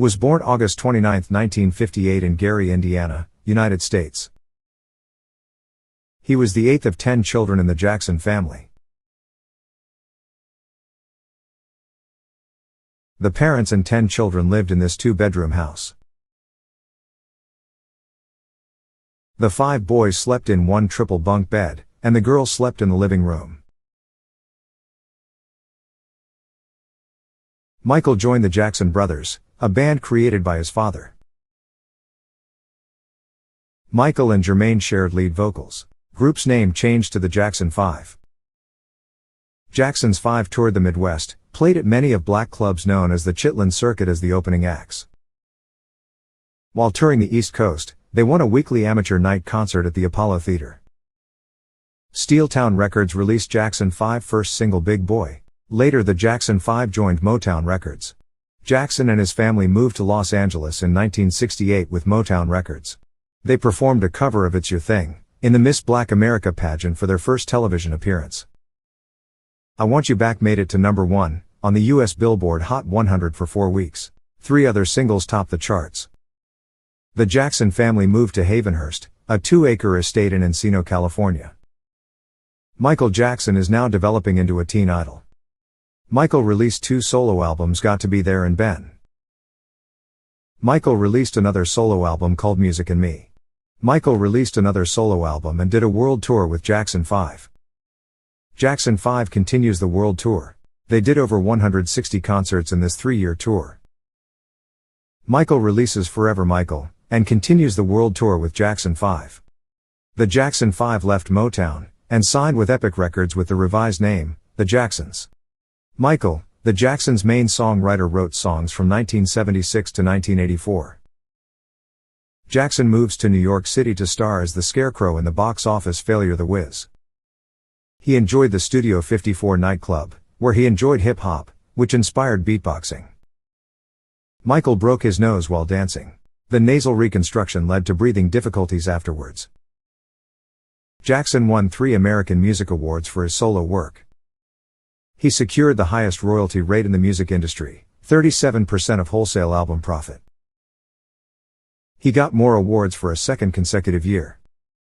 Was born August 29, 1958 in Gary, Indiana, United States. He was the eighth of 10 children in the Jackson family. The parents and 10 children lived in this two-bedroom house. The 5 boys slept in one triple bunk bed, and the girls slept in the living room. Michael joined the Jackson Brothers, a band created by his father. Michael and Jermaine shared lead vocals. Group's name changed to the Jackson 5. Jackson's 5 toured the Midwest, played at many of black clubs known as the Chitlin Circuit as the opening acts. While touring the East Coast, they won a weekly amateur night concert at the Apollo Theater. Steeltown Records released Jackson 5's first single Big Boy. Later the Jackson 5 joined Motown Records. Jackson and his family moved to Los Angeles in 1968 with Motown Records. They performed a cover of It's Your Thing in the Miss Black America pageant for their first television appearance. I Want You Back made it to number 1 on the U.S. Billboard Hot 100 for 4 weeks. 3 other singles topped the charts. The Jackson family moved to Havenhurst, a 2-acre estate in Encino, California. Michael Jackson is now developing into a teen idol. Michael released 2 solo albums, Got to Be There and Ben. Michael released another solo album called Music and Me. Michael released another solo album and did a world tour with Jackson 5. Jackson 5 continues the world tour. They did over 160 concerts in this 3-year tour. Michael releases Forever Michael, and continues the world tour with Jackson 5. The Jackson 5 left Motown, and signed with Epic Records with the revised name, The Jacksons. Michael, the Jacksons' main songwriter, wrote songs from 1976 to 1984. Jackson moves to New York City to star as the Scarecrow in the box office failure The Wiz. He enjoyed the Studio 54 nightclub, where he enjoyed hip-hop, which inspired beatboxing. Michael broke his nose while dancing. The nasal reconstruction led to breathing difficulties afterwards. Jackson won 3 American Music Awards for his solo work. He secured the highest royalty rate in the music industry, 37% of wholesale album profit. He got more awards for a second consecutive year.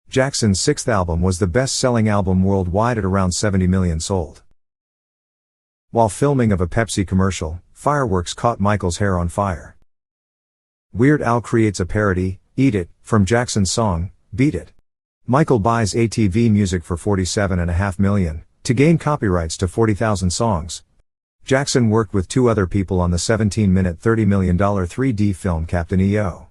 Jackson's 6th album was the best-selling album worldwide at around 70 million sold. While filming of a Pepsi commercial, fireworks caught Michael's hair on fire. Weird Al creates a parody, Eat It, from Jackson's song, Beat It. Michael buys ATV Music for $47.5 million, to gain copyrights to 40,000 songs. Jackson worked with 2 other people on the 17-minute $30 million 3D film Captain EO.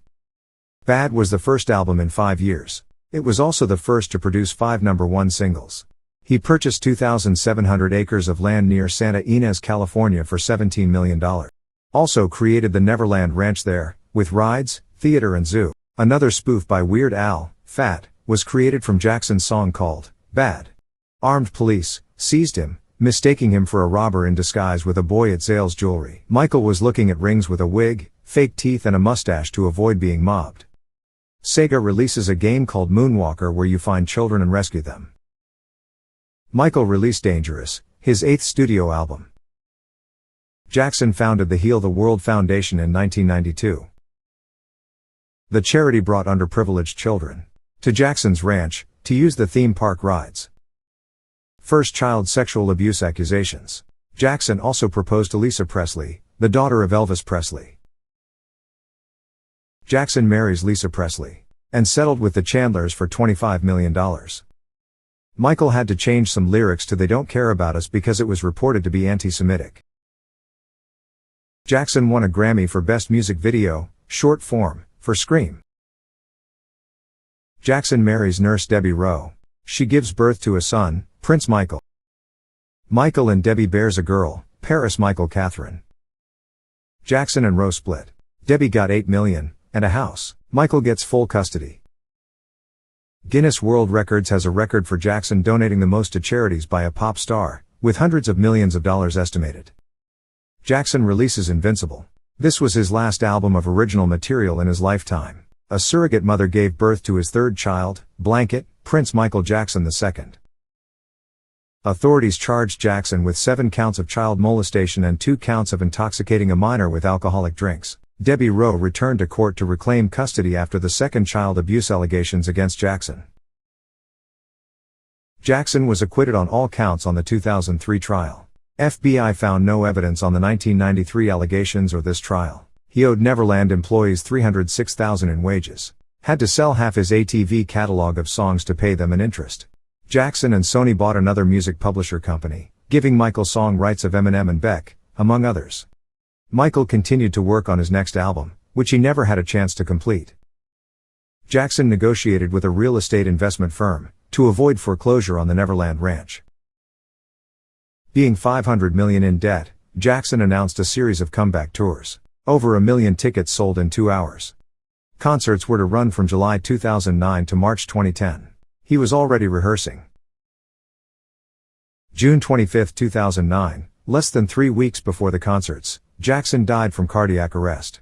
Bad was the first album in 5 years. It was also the first to produce 5 #1 singles. He purchased 2,700 acres of land near Santa Ynez, California for $17 million. Also created the Neverland Ranch there, with rides, theater and zoo. Another spoof by Weird Al, Fat, was created from Jackson's song called, Bad. Armed police seized him, mistaking him for a robber in disguise with a boy at Zales Jewelry. Michael was looking at rings with a wig, fake teeth and a mustache to avoid being mobbed. Sega releases a game called Moonwalker where you find children and rescue them. Michael released Dangerous, his 8th studio album. Jackson founded the Heal the World Foundation in 1992. The charity brought underprivileged children to Jackson's ranch to use the theme park rides. First child sexual abuse accusations. Jackson also proposed to Lisa Presley, the daughter of Elvis Presley. Jackson marries Lisa Presley and settled with the Chandlers for $25 million. Michael had to change some lyrics to They Don't Care About Us because it was reported to be anti-Semitic. Jackson won a Grammy for Best Music Video, short form, for Scream. Jackson marries Nurse Debbie Rowe. She gives birth to a son, Prince Michael. Michael and Debbie bears a girl, Paris Michael Catherine. Jackson and Rowe split. Debbie got $8 million and a house. Michael gets full custody. Guinness World Records has a record for Jackson donating the most to charities by a pop star, with hundreds of millions of dollars estimated. Jackson releases Invincible. This was his last album of original material in his lifetime. A surrogate mother gave birth to his 3rd child, Blanket, Prince Michael Jackson II. Authorities charged Jackson with 7 counts of child molestation and 2 counts of intoxicating a minor with alcoholic drinks. Debbie Rowe returned to court to reclaim custody after the second child abuse allegations against Jackson. Jackson was acquitted on all counts on the 2003 trial. FBI found no evidence on the 1993 allegations or this trial. He owed Neverland employees $306,000 in wages. Had to sell half his ATV catalog of songs to pay them an interest. Jackson and Sony bought another music publisher company, giving Michael song rights of Eminem and Beck, among others. Michael continued to work on his next album, which he never had a chance to complete. Jackson negotiated with a real estate investment firm to avoid foreclosure on the Neverland Ranch. Being $500 million in debt, Jackson announced a series of comeback tours. Over 1 million tickets sold in 2 hours. Concerts were to run from July 2009 to March 2010. He was already rehearsing. June 25, 2009, less than 3 weeks before the concerts, Jackson died from cardiac arrest.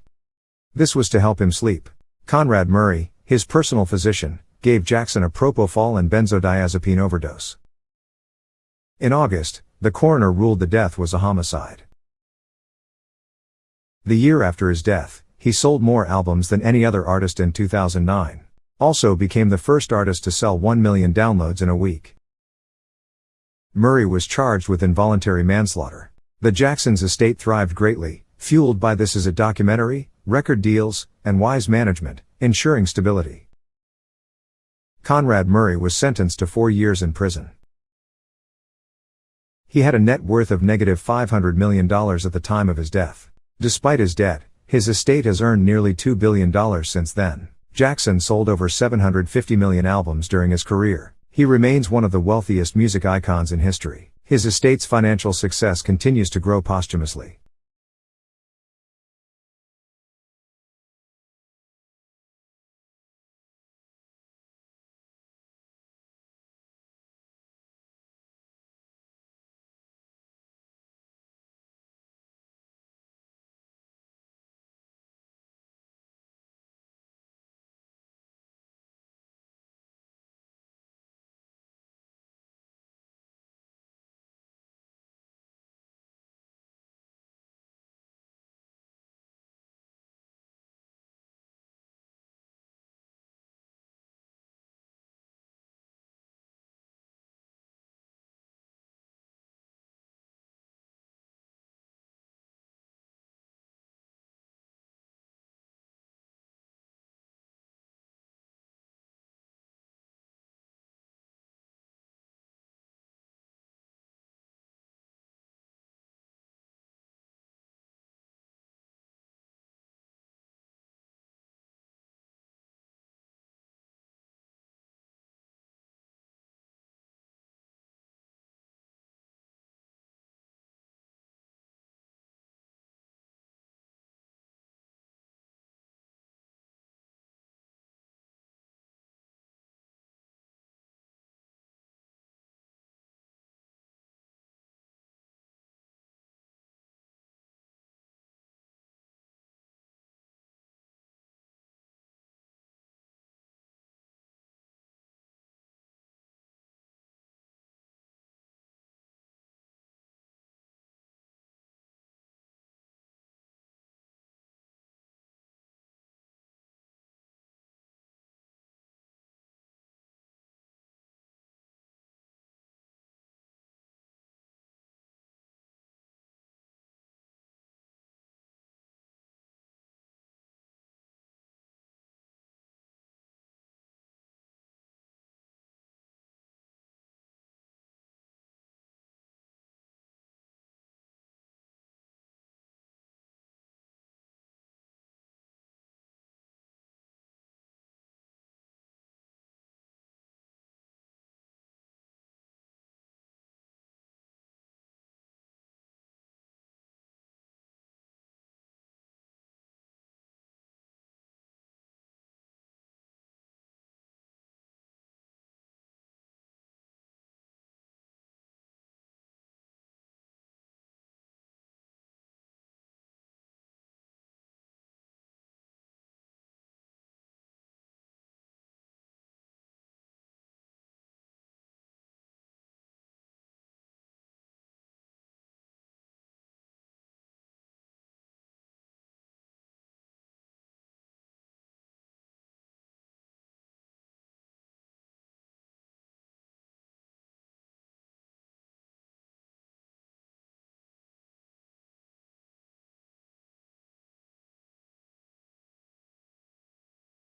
This was to help him sleep. Conrad Murray, his personal physician, gave Jackson a propofol and benzodiazepine overdose. In August, the coroner ruled the death was a homicide. The year after his death, he sold more albums than any other artist in 2009. Also became the first artist to sell 1 million downloads in a week. Murray was charged with involuntary manslaughter. The Jacksons' estate thrived greatly, fueled by This Is It documentary, record deals, and wise management, ensuring stability. Conrad Murray was sentenced to 4 years in prison. He had a net worth of negative $500 million at the time of his death. Despite his debt, his estate has earned nearly $2 billion since then. Jackson sold over 750 million albums during his career. He remains one of the wealthiest music icons in history. His estate's financial success continues to grow posthumously.